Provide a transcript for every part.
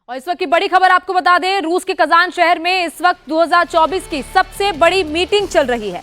और इस वक्त की बड़ी खबर आपको बता दें, रूस के कजान शहर में इस वक्त 2024 की सबसे बड़ी मीटिंग चल रही है।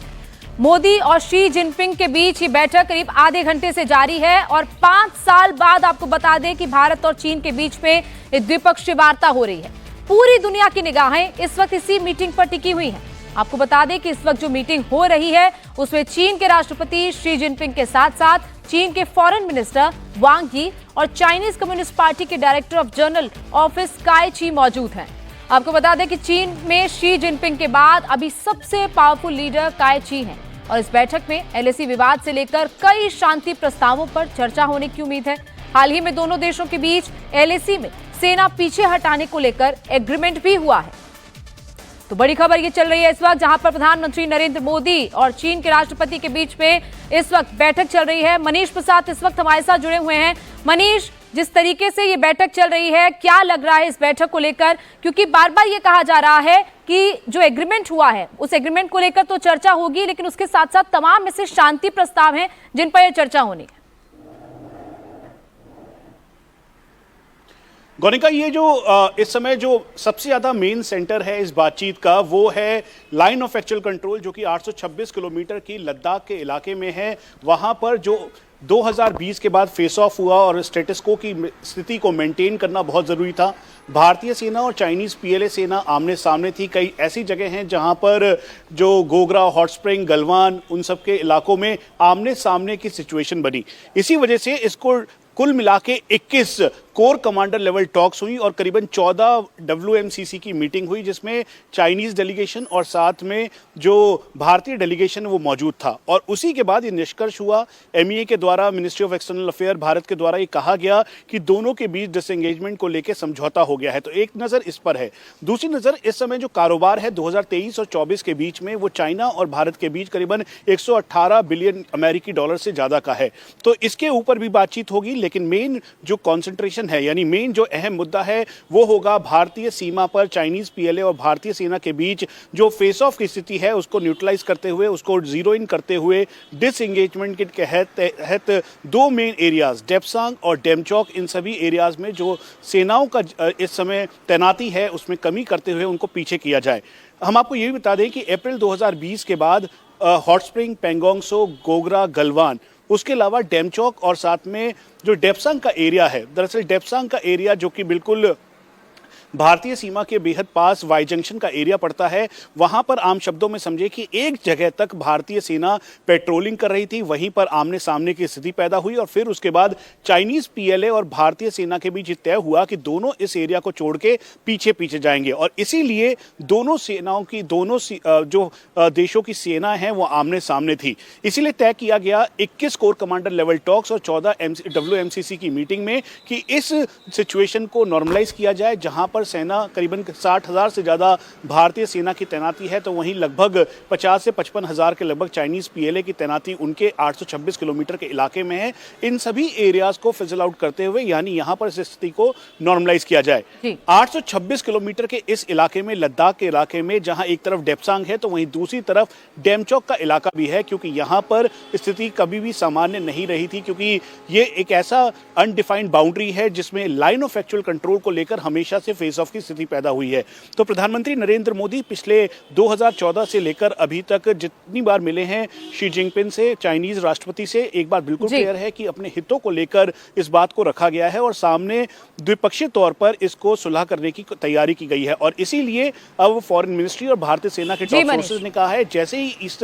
मोदी और शी जिनपिंग के बीच ये बैठक करीब आधे घंटे से जारी है और 5 साल बाद आपको बता दें कि भारत और चीन के बीच में एक द्विपक्षीय वार्ता हो रही है। पूरी दुनिया की निगाहें इस वक्त इसी मीटिंग पर टिकी हुई हैं। आपको बता दें कि इस वक्त जो मीटिंग हो रही है उसमें चीन के राष्ट्रपति शी जिनपिंग के साथ साथ चीन के फॉरेन मिनिस्टर वांग यी और चाइनीज कम्युनिस्ट पार्टी के डायरेक्टर ऑफ जनरल ऑफिस काई ची मौजूद हैं। आपको बता दें कि चीन में शी जिनपिंग के बाद अभी सबसे पावरफुल लीडर काई ची हैं और इस बैठक में एलएसी विवाद से लेकर कई शांति प्रस्तावों पर चर्चा होने की उम्मीद है। हाल ही में दोनों देशों के बीच एलएसी में सेना पीछे हटाने को लेकर एग्रीमेंट भी हुआ है। तो बड़ी खबर ये चल रही है इस वक्त, जहां पर प्रधानमंत्री नरेंद्र मोदी और चीन के राष्ट्रपति के बीच में इस वक्त बैठक चल रही है। मनीष प्रसाद इस वक्त हमारे साथ जुड़े हुए हैं। मनीष, जिस तरीके से ये बैठक चल रही है, क्या लग रहा है इस बैठक को लेकर? क्योंकि बार बार ये कहा जा रहा है कि जो एग्रीमेंट हुआ है उस एग्रीमेंट को लेकर तो चर्चा होगी, लेकिन उसके साथ साथ तमाम ऐसे शांति प्रस्ताव हैं जिन पर यह चर्चा होनी है। गौनिका, ये जो इस समय जो सबसे ज्यादा मेन सेंटर है इस बातचीत का वो है लाइन ऑफ एक्चुअल कंट्रोल, जो कि 826 किलोमीटर की लद्दाख के इलाके में है। वहां पर जो 2020 के बाद फेस ऑफ हुआ और स्टेटस को की स्थिति को मेंटेन करना बहुत ज़रूरी था। भारतीय सेना और चाइनीज़ पीएलए सेना आमने सामने थी। कई ऐसी जगह हैं जहां पर जो गोगरा, हॉट स्प्रिंग, गलवान, उन सब के इलाकों में आमने सामने की सिचुएशन बनी। इसी वजह से इसको कुल मिला के 21 कोर कमांडर लेवल टॉक्स हुई और करीबन 14 WMCC की मीटिंग हुई, जिसमें चाइनीज डेलीगेशन और साथ में जो भारतीय डेलीगेशन वो मौजूद था। और उसी के बाद ये निष्कर्ष हुआ MEA के द्वारा, ministry of external affair Bharat के द्वारा ये कहा गया कि दोनों के बीच डिसएंगेजमेंट को लेकर समझौता हो गया है। तो एक नज़र इस पर है। दूसरी नज़र इस समय जो कारोबार है 2023 और 24 के बीच में, वो चाइना और भारत के बीच करीबन 118 बिलियन अमेरिकी डॉलर से ज़्यादा का है। तो इसके ऊपर भी बातचीत होगी, लेकिन मेन जो कॉन्सेंट्रेशन है, यानी मेन जो अहम मुद्दा है, वो होगा भारतीय सीमा पर चाइनीज पीएलए और भारतीय सेना के बीच जो फेस ऑफ की स्थिति है उसको न्यूट्रलाइज करते हुए, उसको जीरो इन करते हुए डिसएंगेजमेंट के तहत दो मेन एरियाज डेप्सांग और डेमचौक, इन सभी एरियाज में जो सेनाओं का इस समय तैनाती है उसमें कमी करते हुए उनको पीछे किया जाए। हम आपको ये भी बता दें कि अप्रैल 2020 के बाद हॉट स्प्रिंग, पेंगोंग सो, गोगरा, गलवान, उसके अलावा डेमचौक और साथ में जो डेप्सांग का एरिया है, दरअसल डेप्सांग का एरिया जो कि बिल्कुल भारतीय सीमा के बेहद पास वाई जंक्शन का एरिया पड़ता है, वहां पर आम शब्दों में समझे कि एक जगह तक भारतीय सेना पेट्रोलिंग कर रही थी, वहीं पर आमने सामने की स्थिति पैदा हुई और फिर उसके बाद चाइनीज पीएलए और भारतीय सेना के बीच तय हुआ कि दोनों इस एरिया को छोड़ के पीछे पीछे जाएंगे। और इसीलिए दोनों सेनाओं की, दोनों जो देशों की सेना है वो आमने सामने थी। इसीलिए तय किया गया 21 कोर कमांडर लेवल टॉक्स और 14 WMCC की मीटिंग में कि इस सिचुएशन को नॉर्मलाइज किया जाए, जहां पर सेना करीबन 60,000 से ज्यादा भारतीय सेना की तैनाती है, तो वहीं लगभग 50 से 55,000 के लगभग चाइनीज पीएलए की तैनाती उनके 826 किलोमीटर के इलाके में है। इन सभी एरियाज को फिजल आउट करते हुए, यानी यहां पर इस स्थिति को नॉर्मलाइज किया जाए। 826 किलोमीटर के इस इलाके में, लद्दाख के इलाके में, जहां एक तरफ डेप्सांग है तो वहीं दूसरी तरफ डेमचौक का इलाका भी है, क्योंकि यहां पर स्थिति कभी भी सामान्य नहीं रही थी, क्योंकि ये एक ऐसा अनडिफाइंड बाउंड्री है जिसमें लाइन ऑफ एक्चुअल कंट्रोल को लेकर हमेशा से फेस ऑफ की स्थिति पैदा हुई है। तो प्रधानमंत्री नरेंद्र मोदी पिछले 2014 से लेकर अभी तक जितनी बार मिले हैं शी जिनपिंग से, चाइनीज राष्ट्रपति से, एक बार बिल्कुल क्लियर है कि अपने हितों को लेकर इस बात को रखा गया है और सामने द्विपक्षीय तौर पर इसको सुलह करने की तैयारी की गई है। और इसीलिए अब फॉरेन मिनिस्ट्री और भारतीय सेना के टॉप फोर्सेस ने कहा है जैसे ही इस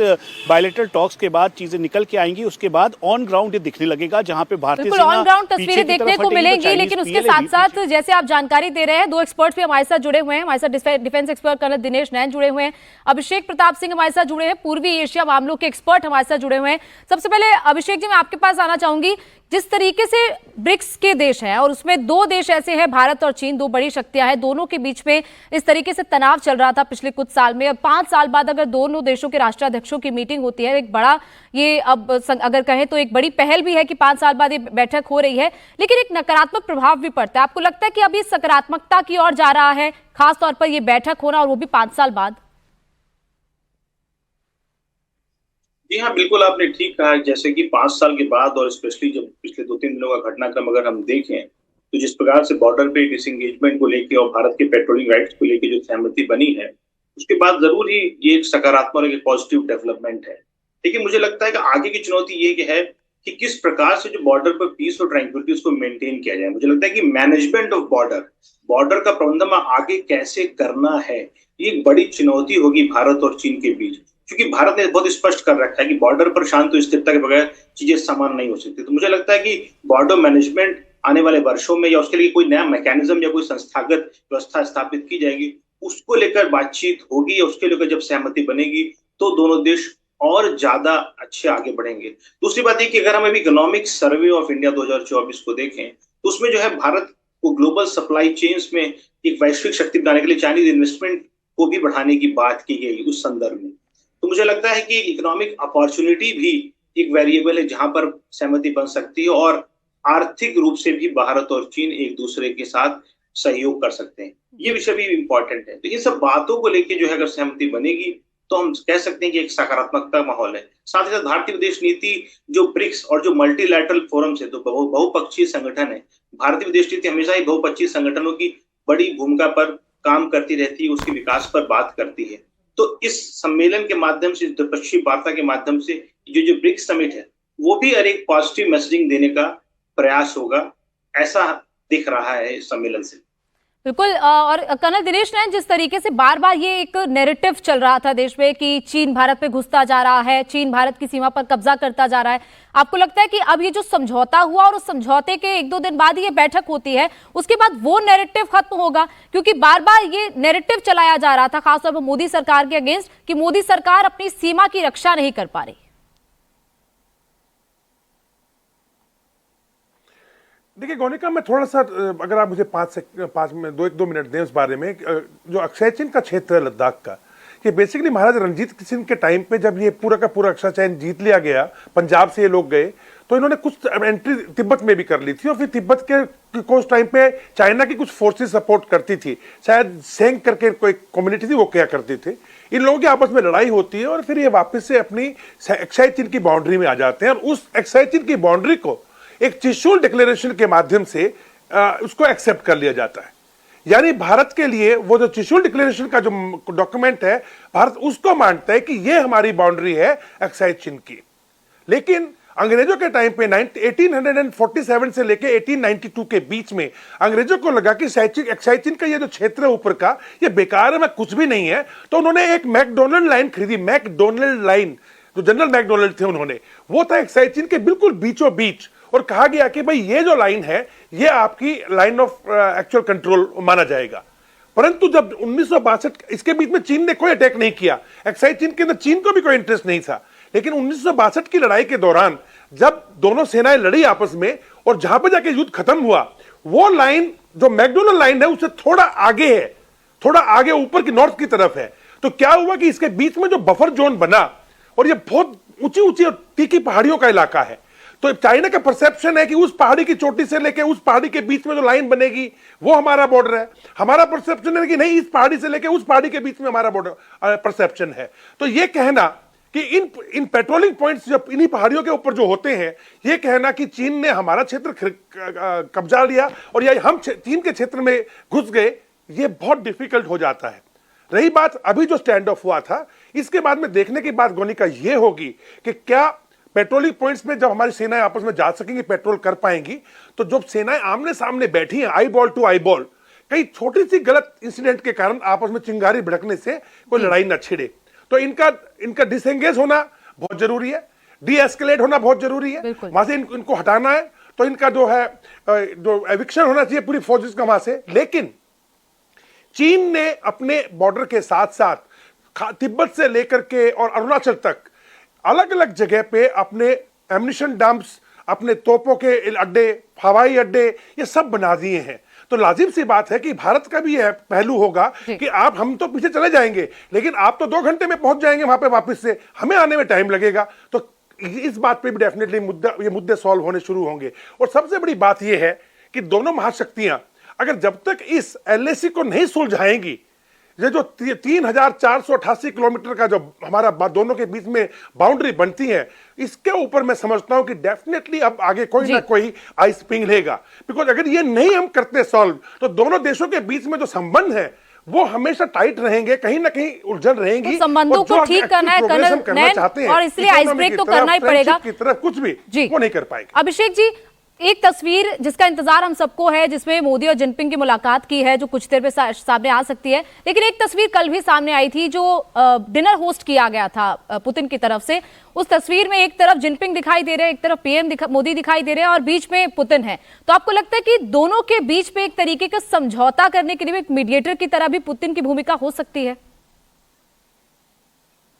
बायलैटरल टॉक्स के बाद चीजें निकल के आएंगी, उसके बाद ऑन ग्राउंड ये दिखने लगेगा, जहां पे भारतीय सेना ऑन ग्राउंड तस्वीरें देखने को मिलेंगी। लेकिन उसके साथ साथ जैसे आप जानकारी दे रहे हैं, दो एक्सपर्ट्स भी हमारे साथ जुड़े हुए हैं। हमारे साथ डिफेंस एक्सपर्ट कर्नल दिनेश नैन जुड़े हुए हैं, अभिषेक प्रताप सिंह हमारे साथ जुड़े हैं, पूर्वी एशिया मामलों के एक्सपर्ट हमारे साथ जुड़े हुए हैं। सबसे पहले अभिषेक जी, मैं आपके पास आना चाहूंगी। जिस तरीके से ब्रिक्स के देश हैं और उसमें दो देश ऐसे हैं, भारत और चीन, दो बड़ी शक्तियां हैं, दोनों के बीच में इस तरीके से तनाव चल रहा था पिछले कुछ साल में। अब 5 साल बाद अगर दोनों देशों के राष्ट्राध्यक्षों की मीटिंग होती है, एक बड़ा, ये अब अगर कहें तो एक बड़ी पहल भी है कि 5 साल बाद ये बैठक हो रही है, लेकिन एक नकारात्मक प्रभाव भी पड़ता है। आपको लगता है कि अब ये सकारात्मकता की ओर जा रहा है, खासतौर पर यह बैठक होना, और वो भी 5 साल बाद? जी हाँ, बिल्कुल आपने ठीक कहा। जैसे कि 5 साल के बाद और स्पेशली जब पिछले 2-3 दिनों का घटनाक्रम अगर हम देखें तो जिस प्रकार से बॉर्डर पे डिसंगेजमेंट को लेके और भारत के पेट्रोलिंग राइट्स को लेके जो सहमति बनी है, उसके बाद जरूर ही ये एक सकारात्मक और एक पॉजिटिव डेवलपमेंट है। लेकिन मुझे लगता है कि आगे की चुनौती ये है कि किस प्रकार से जो बॉर्डर पर पीस और ट्रैंक्विलिटी उसको मेंटेन किया जाए। मुझे लगता है कि मैनेजमेंट ऑफ बॉर्डर का प्रबंधन आगे कैसे करना है, ये एक बड़ी चुनौती होगी भारत और चीन के बीच, क्योंकि भारत ने बहुत स्पष्ट कर रखा है कि बॉर्डर पर शांति और स्थिरता के बगैर चीजें समान नहीं हो सकती। तो मुझे लगता है कि बॉर्डर मैनेजमेंट आने वाले वर्षों में या उसके लिए कोई नया मैकेनिज्म या कोई संस्थागत व्यवस्था स्थापित की जाएगी, उसको लेकर बातचीत होगी या उसके लेकर जब सहमति बनेगी तो दोनों देश और ज्यादा अच्छे आगे बढ़ेंगे। दूसरी बात है कि अगर हम अभी इकोनॉमिक सर्वे ऑफ इंडिया 2024 को देखें तो उसमें जो है भारत को ग्लोबल सप्लाई चेन्स में एक वैश्विक शक्ति बनाने के लिए चाइनीज इन्वेस्टमेंट को भी बढ़ाने की बात की गई उस संदर्भ में। तो मुझे लगता है कि इकोनॉमिक अपॉर्चुनिटी भी एक वेरिएबल है जहां पर सहमति बन सकती है और आर्थिक रूप से भी भारत और चीन एक दूसरे के साथ सहयोग कर सकते हैं। ये विषय भी इम्पोर्टेंट है। तो इन सब बातों को लेकर जो है अगर सहमति बनेगी तो हम कह सकते हैं कि एक सकारात्मकता माहौल है। साथ ही साथ भारतीय विदेश नीति जो ब्रिक्स और जो मल्टीलैटरल फोरम से तो बहुपक्षीय संगठन है, भारतीय विदेश नीति हमेशा ही बहुपक्षीय संगठनों की बड़ी भूमिका पर काम करती रहती है, उसके विकास पर बात करती है। तो इस सम्मेलन के माध्यम से, द्विपक्षीय वार्ता के माध्यम से जो ब्रिक्स समिट है वो भी एक पॉजिटिव मैसेजिंग देने का प्रयास होगा, ऐसा दिख रहा है इस सम्मेलन से। बिल्कुल। और कर्नल दिनेश ने जिस तरीके से बार बार ये एक नैरेटिव चल रहा था देश में कि चीन भारत पे घुसता जा रहा है, चीन भारत की सीमा पर कब्जा करता जा रहा है, आपको लगता है कि अब ये जो समझौता हुआ और उस समझौते के 1-2 दिन बाद ये बैठक होती है, उसके बाद वो नैरेटिव खत्म होगा? क्योंकि बार बार ये नैरेटिव चलाया जा रहा था खासतौर पर मोदी सरकार के अगेंस्ट कि मोदी सरकार अपनी सीमा की रक्षा नहीं कर पा रही। देखिए गोनिका, मैं थोड़ा सा, अगर आप मुझे 2 मिनट दें उस बारे में, जो अक्षय चिन्ह का क्षेत्र है लद्दाख का, कि बेसिकली महाराज रणजीत सिंह के टाइम पे जब ये पूरा का पूरा अक्षय चिन्ह जीत लिया गया, पंजाब से ये लोग गए, तो इन्होंने कुछ एंट्री तिब्बत में भी कर ली थी और फिर तिब्बत के कुछ टाइम पे चाइना की कुछ फोर्सेस सपोर्ट करती थी, शायद सेंग करके कोई कम्युनिटी थी वो क्या करते थे। इन लोगों की आपस में लड़ाई होती है और फिर ये वापस से अपनी अक्षय चिन्ह की बाउंड्री में आ जाते हैं और उस अक्षय चिन्ह की बाउंड्री को एक त्रिशूल डिक्लेरेशन के माध्यम से उसको एक्सेप्ट कर लिया जाता है। यानी भारत के लिए वो जो त्रिशूल डिक्लेरेशन का जो डॉक्यूमेंट है, भारत उसको मानता है कि ये हमारी बाउंड्री है अक्षय चिन्ह की। लेकिन अंग्रेजों के टाइम पे 1847 से लेके 1892 के बीच में अंग्रेजों को लगा कि अक्षय चिन्ह का ये जो क्षेत्र है ऊपर का, ये बेकार है, में कुछ भी नहीं है। तो उन्होंने एक मैकडोनल्ड लाइन खरीदी, मैकडोनल्ड लाइन, जो जनरल मैकडोनल्ड थे उन्होंने, वो था अक्षय चिन्ह के बिल्कुल बीचों बीच, और कहा गया कि भाई ये जो लाइन है ये आपकी लाइन ऑफ एक्चुअल कंट्रोल माना जाएगा। परंतु जब 1962, इसके बीच में चीन ने कोई अटैक नहीं किया, अक्षय चिन्ह के अंदर चीन को भी कोई इंटरेस्ट नहीं था। लेकिन 1962 की लड़ाई के दौरान जब दोनों सेनाएं लड़ी आपस में और जहां पर जाके युद्ध खत्म हुआ, वो लाइन जो मैकडोनल्ड लाइन है उससे थोड़ा आगे है, थोड़ा आगे ऊपर की नॉर्थ की तरफ है। तो क्या हुआ कि इसके बीच में जो बफर जोन बना, और ये बहुत ऊंची ऊंची और तीखी पहाड़ियों का इलाका है, तो चाइना का परसेप्शन है कि उस पहाड़ी की चोटी से लेकर उस पहाड़ी के बीच में जो लाइन बनेगी वो हमारा बॉर्डर है। हमारा परसेप्शन है कि नहीं, इस पहाड़ी से लेकर उस पहाड़ी के बीच में हमारा बॉर्डर परसेप्शन है। तो ये कहना कि इन पेट्रोलिंग पॉइंट्स जब इन्हीं पहाड़ियों के ऊपर जो होते हैं, ये कहना कि चीन ने हमारा क्षेत्र कब्जा लिया और या हम चीन के क्षेत्र में घुस गए, ये बहुत डिफिकल्ट हो जाता है। रही बात अभी जो स्टैंड ऑफ हुआ था, इसके बाद में देखने की बात गोनिका ये होगी कि क्या पेट्रोलिंग पॉइंट्स में जब हमारी सेनाएं आपस में जा सकेंगी, पेट्रोल कर पाएंगी, तो जब सेनाएं आमने सामने बैठी हैं, eyeball to eyeball, कई छोटी सी गलत इंसिडेंट के कारण आपस में चिंगारी भड़कने से कोई लड़ाई न छिड़े, तो इनका डिसएंगेज होना बहुत जरूरी है, डी एस्केलेट होना बहुत जरूरी है। वहां से इनको हटाना है, तो इनका जो है जो एविक्शन होना चाहिए पूरी फोर्सेस का वहां से। लेकिन चीन ने अपने बॉर्डर के साथ साथ तिब्बत से लेकर के और अरुणाचल तक अलग अलग जगह पे अपने एम्यूनिशन डंप्स, अपने तोपों के अड्डे, हवाई अड्डे, ये सब बना दिए हैं। तो लाजिम सी बात है कि भारत का भी यह पहलू होगा कि हम तो पीछे चले जाएंगे, लेकिन आप तो 2 घंटे में पहुंच जाएंगे वहां पे वापस से, हमें आने में टाइम लगेगा। तो इस बात पे भी डेफिनेटली ये मुद्दे सॉल्व होने शुरू होंगे। और सबसे बड़ी बात यह है कि दोनों महाशक्तियां अगर जब तक इस एलएसी को नहीं सुलझाएंगी, ये जो 3,488 किलोमीटर का जो हमारा दोनों के बीच में बाउंड्री बनती है, इसके ऊपर मैं समझता हूं कि डेफिनेटली अब आगे कोई ना कोई आइस पिघलेगा। बिकॉज अगर ये नहीं हम करते सॉल्व, तो दोनों देशों के बीच में जो संबंध है वो हमेशा टाइट रहेंगे, कहीं ना कहीं उलझन रहेंगी। तो संबंधों को ठीक करना है कर्नल नैन, और इसलिए आइस ब्रेक तो करना ही पड़ेगा। की तरफ कुछ भी वो नहीं कर पाएंगे। अभिषेक जी, एक तस्वीर जिसका इंतजार हम सबको है, जिसमें मोदी और जिनपिंग की मुलाकात की है, जो कुछ देर में सामने आ सकती है, लेकिन एक तस्वीर कल भी सामने आई थी जो डिनर होस्ट किया गया था पुतिन की तरफ से। उस तस्वीर में एक तरफ जिनपिंग दिखाई दे रहे हैं, एक तरफ पीएम मोदी दिखाई दे रहे हैं और बीच में पुतिन है। तो आपको लगता है कि दोनों के बीच में एक तरीके का समझौता करने के लिए एक मीडिएटर की तरह भी पुतिन की भूमिका हो सकती है?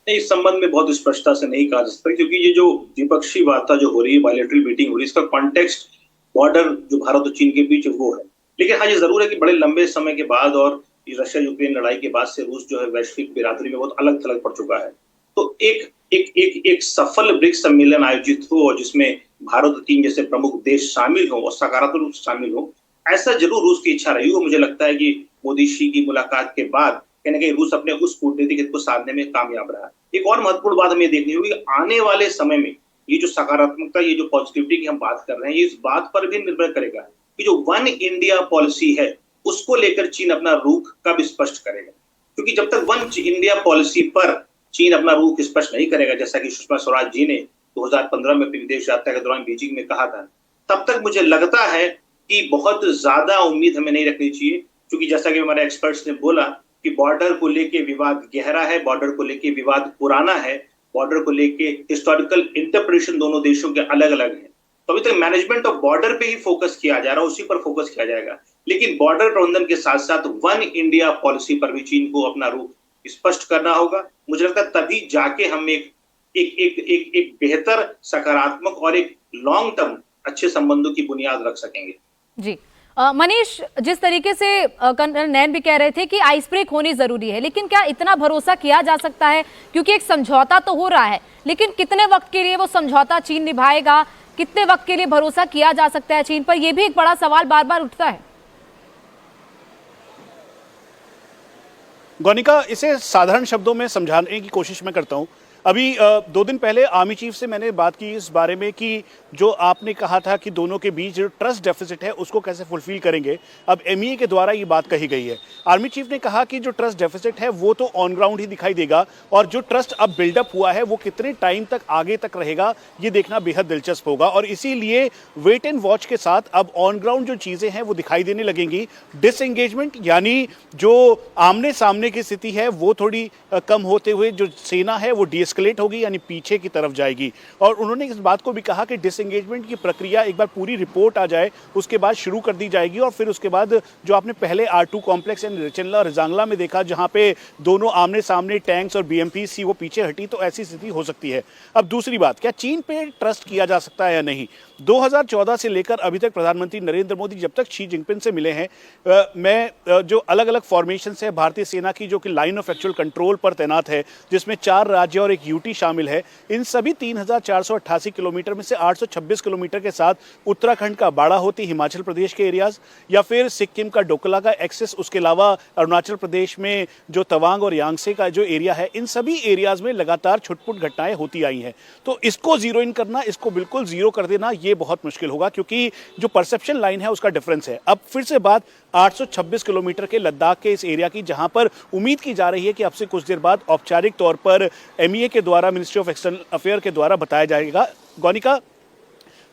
इस संबंध में बहुत स्पष्टता से नहीं कहा जा सकता, क्योंकि ये जो द्विपक्षीय वार्ता जो हो रही है, बायलैटरल मीटिंग हो रही है, इसका कॉन्टेक्स्ट बॉर्डर जो भारत और चीन के बीच वो है। लेकिन हाँ, ये जरूर है कि बड़े लंबे समय के बाद और रशिया यूक्रेन लड़ाई के बाद से रूस जो है वैश्विक बिरादरी में बहुत अलग थलग पड़ चुका है। तो एक सफल ब्रिक्स सम्मेलन आयोजित हो और जिसमें भारत और चीन जैसे प्रमुख देश शामिल हो और सकारात्मक रूप से शामिल हो, ऐसा जरूर रूस की इच्छा रही हो। मुझे लगता है कि मोदी शी की मुलाकात के बाद कहीं ना कहीं रूस अपने उस कूटनीतिक हित को साधने में कामयाब रहा। एक और महत्वपूर्ण बात हमें देखनी होगी, आने वाले समय में ये जो सकारात्मकता, ये जो पॉजिटिविटी की हम बात कर रहे हैं, ये इस बात पर भी निर्भर करेगा कि जो वन इंडिया पॉलिसी है उसको लेकर चीन अपना रुख कब स्पष्ट करेगा। क्योंकि जब तक वन इंडिया पॉलिसी पर चीन अपना रुख स्पष्ट नहीं करेगा, जैसा कि सुषमा स्वराज जी ने 2015 में अपनी विदेश यात्रा के दौरान बीजिंग में कहा था, तब तक मुझे लगता है कि बहुत ज्यादा उम्मीद हमें नहीं रखनी चाहिए। क्योंकि जैसा कि हमारे एक्सपर्ट्स ने बोला कि बॉर्डर को लेके विवाद गहरा है, बॉर्डर को लेके विवाद पुराना है, बॉर्डर को लेके हिस्टोरिकल इंटरप्रिटेशन दोनों देशों के अलग अलग है। तो अभी तक मैनेजमेंट ऑफ बॉर्डर पे ही फोकस किया जा रहा है, उसी पर फोकस किया जाएगा। लेकिन बॉर्डर प्रबंधन के साथ साथ वन इंडिया पॉलिसी पर भी चीन को अपना रुख स्पष्ट करना होगा। मुझे लगता है तभी जाके हम एक बेहतर, सकारात्मक और एक लॉन्ग टर्म अच्छे संबंधों की बुनियाद रख सकेंगे। जी मनीष, जिस तरीके से कर्नल नैन भी कह रहे थे कि आइस ब्रेक होनी जरूरी है, लेकिन क्या इतना भरोसा किया जा सकता है? क्योंकि एक समझौता तो हो रहा है, लेकिन कितने वक्त के लिए वो समझौता चीन निभाएगा, कितने वक्त के लिए भरोसा किया जा सकता है चीन पर? यह भी एक बड़ा सवाल बार बार उठता है। गौनिका, इसे साधारण शब्दों में समझाने की कोशिश मैं करता हूं। अभी 2 दिन पहले आर्मी चीफ से मैंने बात की इस बारे में कि जो आपने कहा था कि दोनों के बीच जो ट्रस्ट डेफिसिट है उसको कैसे फुलफिल करेंगे, अब एमईए के द्वारा ये बात कही गई है। आर्मी चीफ ने कहा कि जो ट्रस्ट डेफिसिट है वो तो ऑन ग्राउंड ही दिखाई देगा, और जो ट्रस्ट अब बिल्डअप हुआ है वो कितने टाइम तक आगे तक रहेगा ये देखना बेहद दिलचस्प होगा। और इसीलिए वेट एंड वॉच के साथ अब ऑन ग्राउंड जो चीजें हैं वो दिखाई देने लगेंगी। डिसएंगेजमेंट यानी जो आमने सामने की स्थिति है वो थोड़ी कम होते हुए जो सेना है वो डिएस्केलेट होगी, यानी पीछे की तरफ जाएगी। और उन्होंने इस बात को भी कहा कि डिसएंगेजमेंट की प्रक्रिया एक बार पूरी रिपोर्ट आ जाए उसके बाद शुरू कर दी जाएगी, और फिर उसके बाद जो आपने पहले R2 कॉम्प्लेक्स यानी रिचेनला और रिजांगला में देखा जहां पे दोनों आमने सामने टैंक्स और BMPs थी वो पीछे हटी, तो ऐसी स्थिति हो सकती है। अब दूसरी बात, क्या चीन पे ट्रस्ट किया जा सकता है या नहीं? 2014 से लेकर अभी तक प्रधानमंत्री नरेंद्र मोदी जब तक शी जिनपिंग से मिले हैं, मैं जो अलग अलग फॉर्मेशन है भारतीय सेना की जो कि लाइन ऑफ एक्चुअल कंट्रोल पर तैनात है, जिसमें 4 राज्य और एक यूटी शामिल है, इन सभी 3,488 किलोमीटर में से 826 किलोमीटर के साथ उत्तराखंड का बाड़ाहोती, हिमाचल प्रदेश के एरियाज, या फिर सिक्किम का डोकला का एक्सेस, उसके अलावा अरुणाचल प्रदेश में जो तवांग और यांगसे का जो एरिया है, इन सभी एरियाज में लगातार छुटपुट घटनाएं होती आई हैं। तो इसको जीरो इन करना, इसको बिल्कुल जीरो कर देना, ये बहुत मुश्किल होगा, क्योंकि जो परसेप्शन लाइन है उसका डिफरेंस है। अब फिर से बात 826 किलोमीटर के लद्दाख के इस एरिया की, जहां पर उम्मीद की जा रही है कि अब से कुछ देर बाद औपचारिक तौर पर एमईए के द्वारा, मिनिस्ट्री ऑफ एक्सटर्नल अफेयर के द्वारा बताया जाएगा। गौनिका,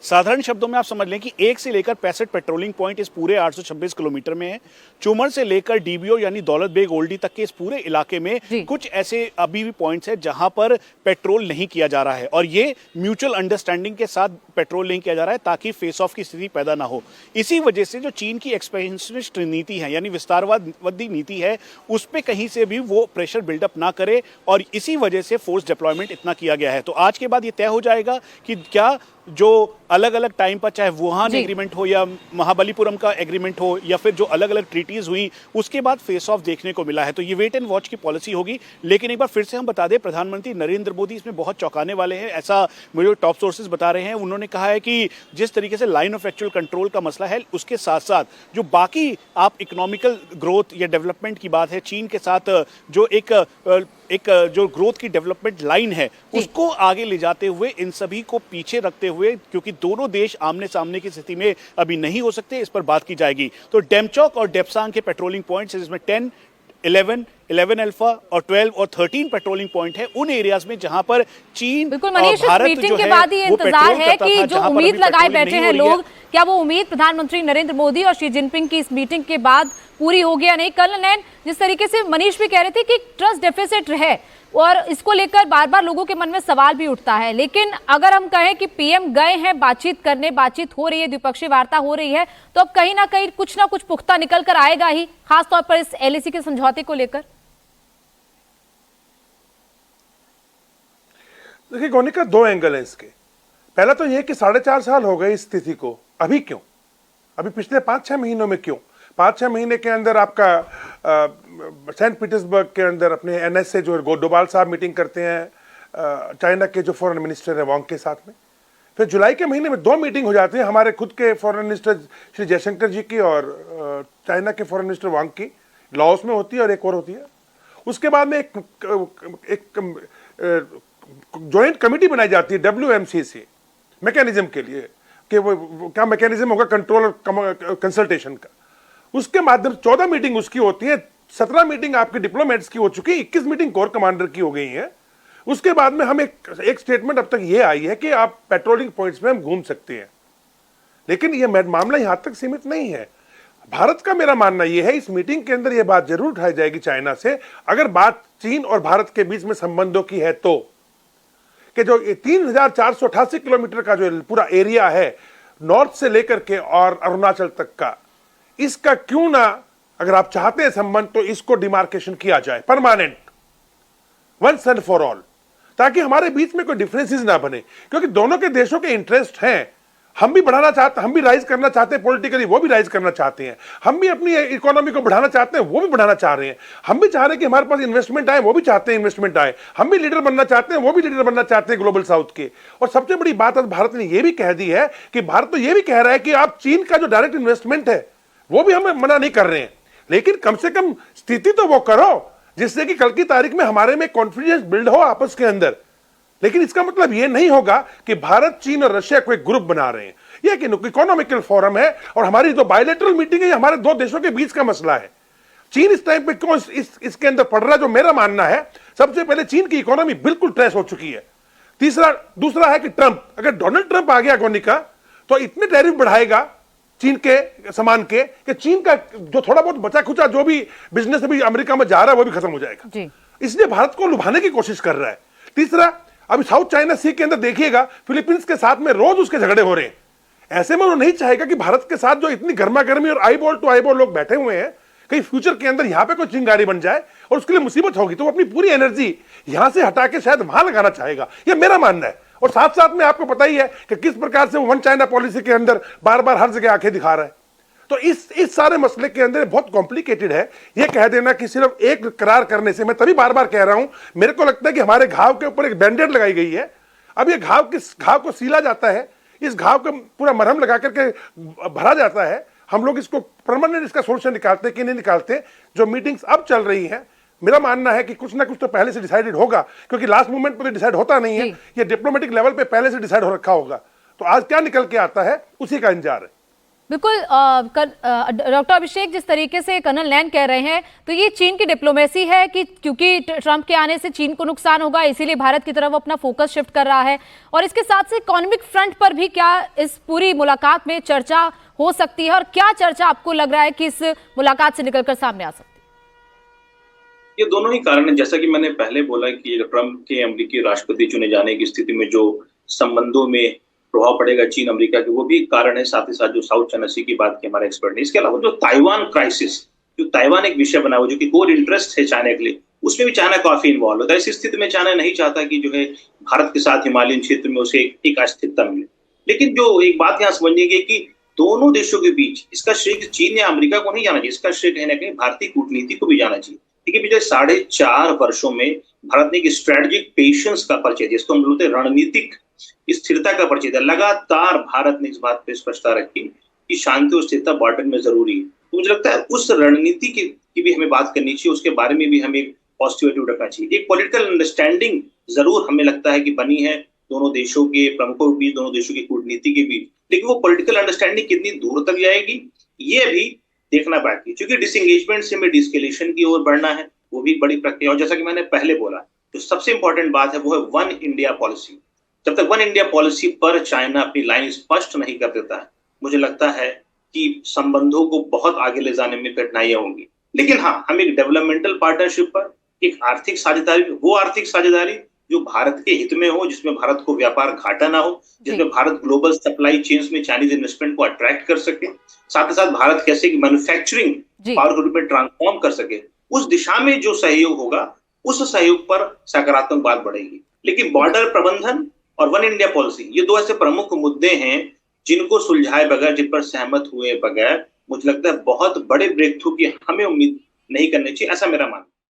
साधारण शब्दों में आप समझ लें कि 1 से लेकर 65 पेट्रोलिंग पॉइंट इस पूरे 826 किलोमीटर में है। चुमर से लेकर डीबीओ यानी दौलत बेग ओल्डी तक के इस पूरे इलाके में कुछ ऐसे अभी भी पॉइंट्स हैं जहां पर पेट्रोल नहीं किया जा रहा है, और ये म्यूचुअल अंडरस्टैंडिंग के साथ पेट्रोल नहीं किया जा रहा है ताकि फेस ऑफ की स्थिति पैदा ना हो। इसी वजह से जो चीन की एक्सपेंशनिस्ट नीति है यानी विस्तारवादी नीति है, उस पर कहीं से भी वो प्रेशर बिल्डअप ना करे, और इसी वजह से फोर्स डिप्लॉयमेंट इतना किया गया है। तो आज के बाद ये तय हो जाएगा कि क्या जो अलग अलग टाइम पर, चाहे वुहान एग्रीमेंट हो या महाबलीपुरम का एग्रीमेंट हो या फिर जो अलग अलग ट्रीटीज हुई, उसके बाद फेस ऑफ देखने को मिला है। तो ये वेट एंड वॉच की पॉलिसी होगी। लेकिन एक बार फिर से हम बता दें, प्रधानमंत्री नरेंद्र मोदी इसमें बहुत चौंकाने वाले हैं, ऐसा मुझे टॉप सोर्सेज बता रहे हैं। उन्होंने कहा है कि जिस तरीके से लाइन ऑफ एक्चुअल कंट्रोल का मसला है, उसके साथ साथ जो बाकी आप इकोनॉमिकल ग्रोथ या डेवलपमेंट की बात है, चीन के साथ जो एक जो ग्रोथ की डेवलपमेंट लाइन है, उसको आगे ले जाते हुए इन सभी को पीछे रखते हुए, क्योंकि दोनों देश आमने सामने की स्थिति में अभी नहीं हो सकते, इस पर बात की जाएगी। तो डेमचौक और डेप्सांग के पेट्रोलिंग पॉइंट्स, जिसमें 10, 11 अल्फा और 12 और 13 पेट्रोलिंग पॉइंट है उन एरियाज में जहां पर चीन बिल्कुल मनीष, इस मीटिंग के बाद ये इंतजार है कि जो उम्मीद लगाए बैठे हैं लोग, क्या वो उम्मीद प्रधानमंत्री नरेंद्र मोदी और शी जिनपिंग की इस मीटिंग के बाद पूरी होगी या नहीं? कल नैन जिस तरीके से मनीष भी कह रहे थे कि ट्रस्ट डेफिसिट है और इसको लेकर बार बार लोगों के मन में सवाल भी उठता है, लेकिन अगर हम कहें कि पीएम गए हैं बातचीत करने, बातचीत हो रही है, द्विपक्षीय वार्ता हो रही है, तो अब कहीं ना कुछ पुख्ता निकल कर आएगा ही, खासतौर पर इस एलएसी के समझौते को लेकर। देखिए गोनिका, दो एंगल है इसके। पहला तो यह कि 4.5 साल हो गए इस स्थिति को, अभी क्यों? अभी पिछले 5-6 महीनों में क्यों? 5-6 महीने के अंदर आपका सेंट पीटर्सबर्ग के अंदर अपने एनएस से जो डोभाल साहब मीटिंग करते हैं चाइना के जो फॉरेन मिनिस्टर है वांग के साथ में, फिर जुलाई के महीने में 2 मीटिंग हो जाती है हमारे खुद के फॉरेन मिनिस्टर श्री जयशंकर जी की और चाइना के फॉरेन मिनिस्टर वांग की, लाओस में होती है और एक और होती है। उसके बाद में एक ज्वाइंट कमेटी बनाई जाती है WMCC मैकेनिज्म के लिए, कि वो क्या मैकेनिज्म होगा कंट्रोल और कंसल्टेशन का। उसके माध्यम से 14 मीटिंग उसकी होती है, 17 मीटिंग आपके डिप्लोमेट्स की हो चुकी है, 21 मीटिंग कोर कमांडर की हो गई है। उसके बाद में हम एक स्टेटमेंट अब तक ये आई है कि आप पेट्रोलिंग पॉइंट्स में हम घूम सकते हैं, लेकिन ये मामला यहां तक सीमित नहीं है। भारत का मेरा मानना यह है, इस मीटिंग के अंदर यह बात जरूर उठाई जाएगी चाइना से, अगर बात चीन और भारत के बीच में संबंधों की है तो, कि जो 3488 किलोमीटर का जो पूरा एरिया है नॉर्थ से लेकर के और अरुणाचल तक का, इसका क्यों ना, अगर आप चाहते हैं संबंध, तो इसको डिमार्केशन किया जाए permanent, once and for all, ताकि हमारे बीच में कोई डिफरेंसेस ना बने। क्योंकि दोनों के देशों के इंटरेस्ट हैं, हम भी बढ़ाना चाहते, हम भी राइज करना चाहते हैं पॉलिटिकली, वो भी राइज करना चाहते हैं, हम भी अपनी इकोनॉमी को बढ़ाना चाहते हैं, वो भी बढ़ाना चाह रहे हैं, हम भी चाह रहे हैं कि हमारे पास इन्वेस्टमेंट आए, वो भी चाहते हैं इन्वेस्टमेंट आए, हम भी लीडर बनना चाहते हैं, वो भी लीडर बनना चाहते हैं ग्लोबल साउथ के। और सबसे बड़ी बात आज भारत ने यह भी कह दी है कि भारत तो यह भी कह रहा है कि आप चीन का जो डायरेक्ट इन्वेस्टमेंट है वो भी हमें मना नहीं कर रहे हैं, लेकिन कम से कम स्थिति तो वो करो जिससे कि कल की तारीख में हमारे में कॉन्फिडेंस बिल्ड हो आपस के अंदर। लेकिन इसका मतलब यह नहीं होगा कि भारत, चीन और रशिया को एक ग्रुप बना रहे हैं। यह कि इकोनॉमिकल फोरम है और हमारी जो बायलैटरल मीटिंग है, हमारे दो देशों के बीच का मसला है। चीन इस टाइम पे क्यों इसके अंदर पड़ रहा है, जो मेरा मानना है, सबसे पहले चीन की इकोनॉमी बिल्कुल ट्रेस हो चुकी है। दूसरा है कि ट्रंप, अगर डोनाल्ड ट्रंप आ गया गोनिका, तो इतने टैरिफ बढ़ाएगा चीन के सामान के कि चीन का जो थोड़ा बहुत बचा खुचा जो भी बिजनेस अभी अमेरिका में जा रहा है वो भी खत्म हो जाएगा। इसलिए भारत को लुभाने की कोशिश कर रहा है। तीसरा, अभी साउथ चाइना सी के अंदर देखिएगा, फिलीपींस के साथ में रोज उसके झगड़े हो रहे हैं। ऐसे में वो नहीं चाहेगा कि भारत के साथ जो इतनी गर्मा गर्मी और आईबॉल टू आईबॉल लोग बैठे हुए हैं, कहीं फ्यूचर के अंदर यहां पे कोई चिंगारी बन जाए और उसके लिए मुसीबत होगी, तो वो अपनी पूरी एनर्जी यहां से हटा के शायद वहां लगाना चाहेगा, ये मेरा मानना है। और साथ साथ में आपको पता ही है कि किस प्रकार से वो वन चाइना पॉलिसी के अंदर बार बार हर जगह आंखें दिखा रहा है। तो इस सारे मसले के अंदर बहुत कॉम्प्लिकेटेड है। ये कह देना कि सिर्फ एक करार करने से, मैं तभी बार बार कह रहा हूं, मेरे को लगता है कि हमारे घाव के ऊपर एक बैंडेड लगाई गई है। अब ये घाव को सीला जाता है, इस घाव को पूरा मरहम लगा करके भरा जाता है। हम लोग इसको परमानेंट इसका सोल्यूशन निकालते कि नहीं निकालते। जो मीटिंग्स अब चल रही हैं, मेरा मानना है कि कुछ ना कुछ तो पहले से डिसाइडेड होगा, क्योंकि लास्ट मोमेंट पर डिसाइड होता नहीं है, ये डिप्लोमेटिक लेवल पे पहले से डिसाइड हो रखा होगा। तो आज क्या निकल के आता है उसी का इंतजार है। बिल्कुल डॉक्टर अभिषेक, जिस तरीके से कर्नल नैन कह रहे हैं, तो ये चीन की डिप्लोमेसी है कि क्योंकि ट्रंप के आने से चीन को नुकसान होगा, इसीलिए भारत की तरफ अपना फोकस शिफ्ट कर रहा है। और इसके साथ से इकोनॉमिक फ्रंट पर भी क्या इस पूरी मुलाकात में चर्चा हो सकती है, और क्या चर्चा आपको लग रहा है कि इस मुलाकात से निकलकर सामने आ सकती है? ये दोनों ही कारण है। जैसा कि मैंने पहले बोला कि ट्रंप के अमेरिकी राष्ट्रपति चुने जाने की स्थिति में जो संबंधों में प्रभाव पड़ेगा चीन अमेरिका के, वो भी कारण है। साथ ही साथ जो साउथ चाइना सी की बात की हमारे एक्सपर्ट ने, इसके अलावा जो ताइवान क्राइसिस, जो ताइवान एक विषय बना हुआ जो कि कोर इंटरेस्ट है चाइना के लिए, उसमें भी चाइना काफी इन्वॉल्व होता है। ऐसी स्थिति में चाइना नहीं चाहता कि जो है भारत के साथ हिमालयन क्षेत्र में उसे एक अस्थिरता मिले। लेकिन जो एक बात यहाँ समझनी है कि दोनों देशों के बीच इसका श्रेय चीन या अमेरिका को नहीं जाना चाहिए, इसका श्रेय कहीं ना कहीं भारतीय कूटनीति को भी जाना चाहिए। देखिए पिछले 4.5 वर्षों में भारत ने एक स्ट्रेटेजिक पेशेंस का परिचय दिया, इसको हम बोलते हैं रणनीतिक स्थिरता का परिचय दिया। लगातार भारत ने इस बात पर स्पष्टता रखी कि शांति और स्थिरता बॉर्डर में जरूरी है। तो मुझे लगता है उस रणनीति की भी हमें बात करनी चाहिए, उसके बारे में भी हमें पॉजिटिव एटीट्यूड रखना चाहिए। एक पॉलिटिकल अंडरस्टैंडिंग जरूर हमें लगता है कि बनी है दोनों देशों के प्रमुखों के बीच, दोनों देशों की कूटनीति के बीच, लेकिन वो पॉलिटिकल अंडरस्टैंडिंग कितनी दूर तक जाएगी ये भी देखना बाकी है, क्योंकि डिसएंगेजमेंट से हमें डिस्केलेशन की ओर बढ़ना है, वो भी एक बड़ी प्रक्रिया। और जैसा कि मैंने पहले बोला, जो सबसे इंपॉर्टेंट बात है वो है वन इंडिया पॉलिसी। जब तक वन इंडिया पॉलिसी पर चाइना अपनी लाइन स्पष्ट नहीं कर देता है, मुझे लगता है कि संबंधों को बहुत आगे ले जाने में कठिनाइयां होंगी। लेकिन हाँ, हम एक डेवलपमेंटल पार्टनरशिप पर, एक आर्थिक साझेदारी, वो आर्थिक साझेदारी जो भारत के हित में हो, जिसमें भारत को व्यापार घाटा ना हो, जिसमें भारत ग्लोबल सप्लाई चेन्स में चाइनीज इन्वेस्टमेंट को अट्रैक्ट कर सके, साथ ही साथ भारत कैसे कि मैन्युफैक्चरिंग पावर के रूप में ट्रांसफॉर्म कर सके, उस दिशा में जो सहयोग होगा उस सहयोग पर सकारात्मक बात बढ़ेगी। लेकिन बॉर्डर प्रबंधन और वन इंडिया पॉलिसी, ये दो ऐसे प्रमुख मुद्दे हैं जिनको सुलझाए बगैर, जिन पर सहमत हुए बगैर, मुझे लगता है बहुत बड़े ब्रेक थ्रू की हमें उम्मीद नहीं करनी चाहिए, ऐसा मेरा मानना है।